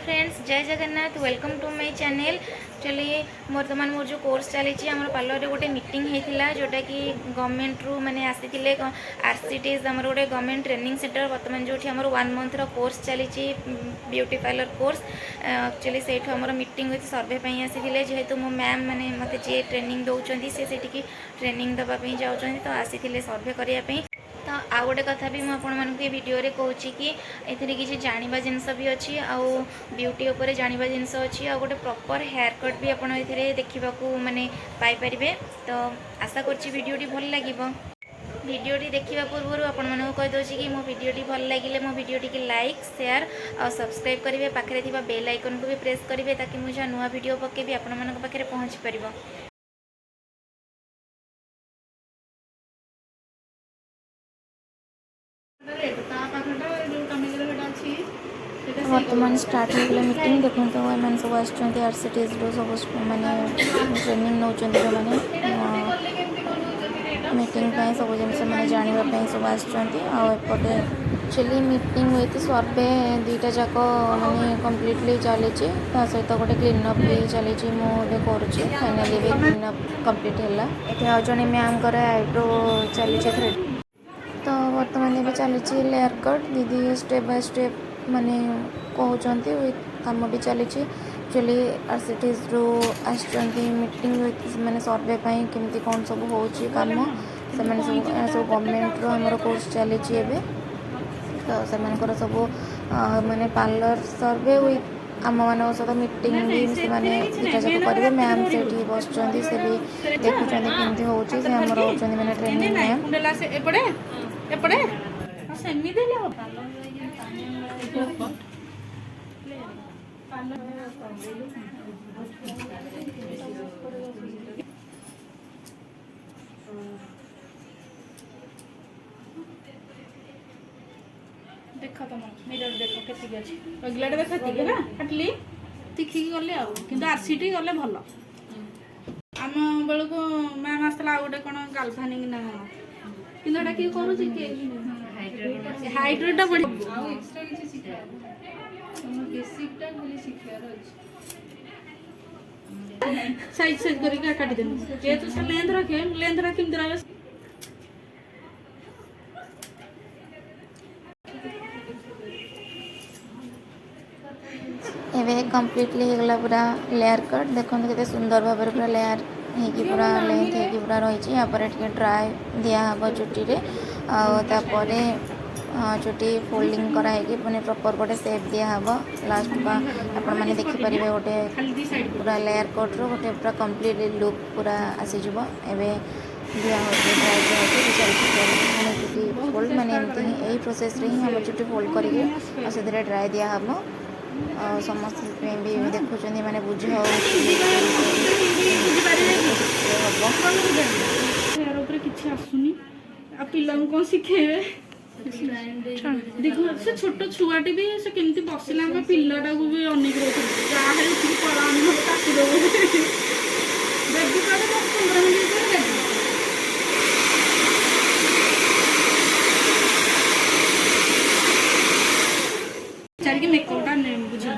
Friends, जय Jagannath. Welcome to my channel. चलिए बर्तमान मोर जो कोर्स चली आम पार्लर रे गोटे मीटिंग होता जोटा कि गवर्नमेंट रू मैंने आसी आरसीटीज आम गोटे गवर्नमेंट ट्रेनिंग सेंटर बर्तमान जो आम 1 मंथ कोर्स चली ब्यूटी पार्लर कोर्स। एक्चुअली से मीटिंग हुई सर्वे आसी जेहेतु मो मैम मैंने मत जी ट्रेनिंग दौरान से ट्रेनिंग देवाई जाऊँ तो आसी सर्वे करने। तो आउ गोटे कथा भी मुझे भिडियो कहूँ कि ये किसी जाना जिनस भी अच्छी आउ ब्यूटी उपर जाना जिनस अच्छी आ गोटे प्रॉपर हेयर कट भी आपड़ ये देखा माने पाइपर। तो आशा करीडियोटी भल लगे। भिडियोटी देखा पूर्व आपण मानक कहीदे कि मो भिडियोटी भल लगे मो भिडियोटी की लाइक शेयर और सब्सक्राइब करेंगे। पाखे बेल आइकन को भी प्रेस करेंगे ताकि मुझे नुआ भिडियो पकेबी आपण मानक पाखे पहुँची पार। वर्तमान स्टार्ट हो गला मीटिंग। देखो तो एम सब आरसीटीज सब मैंने ट्रेनिंग नौ जो मैंने मीटिंग सब जिन मैंने जानापी सब आसपटे एक्चुअली मीटिंग हुई सर्वे दुईटा जाक मैंने कम्प्लीटली चली सहित गोटे क्लीनअप भी चली मुझे करुँची फाइनाली भी क्लीनअप कम्प्लीट है। ये जड़े मैम कर आईब्रो चली थ्रेड। तो बर्तमान भी चली लेयर कट दीदी स्टेप बाय स्टेप माने कहते कम भी चली। एक्चुअली आरसीटीज रू मीटिंग मैंने सर्वे केमती कौन सब हो कम से सब गवर्नमेंट रो हमर कोर्स चली। तो से सब माने पार्लर सर्वे हुई आम मान सहित मीटिंग भी से दुटा जाक करेंगे। मैम से बस से भी देखुं केमती हो मैंने ट्रेनिंग मैम देख तुम मिरर देख के रगुलाटे देखा ना काटली तीखी गले आरसीटी गले भल। आम बेलू मैम आसला गोटे कौन गाल्भानिक ना कौन कि हाइड्रोटा बढ़ी साइज साइज करके काटी देनी जेहेतु से लेंथ रखे केमती रहे। एवं कम्प्लीटली होगला पूरा लेयर कट। देखो के सुंदर भाव में पूरा लेयर हो पूरा लेंथ हो पूरा रही। यहाँ पर ड्राए दिहब चुटी आपर चुटी फोल्डिंग कराई मैंने प्रॉपर गोटे सेप दिहब लास्ट आपण मैंने देखिपारे गोटे पूरा लेयर कट रो गोटे पूरा कम्प्लीटली लुक पूरा आसीज। एवं दिया ड्राए मैंने चुटी फोल्ड मैंने एमती यही प्रोसेस रे ही हम चुटी फोल्ड करके ड्राए दिहब। समस्त भी देखुं मैंने बुझे किसी आसुनी पिला कौन शिखेबे देखो से छोट छुआटी भी से केमती बसला पिलाटा को भी अनेक रोक जहाँ पड़ा चारिके मेकअपटा बुझे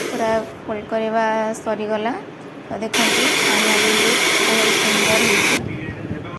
पूरा फोल्ड करवा सरीगला। तो देखो फाइनाली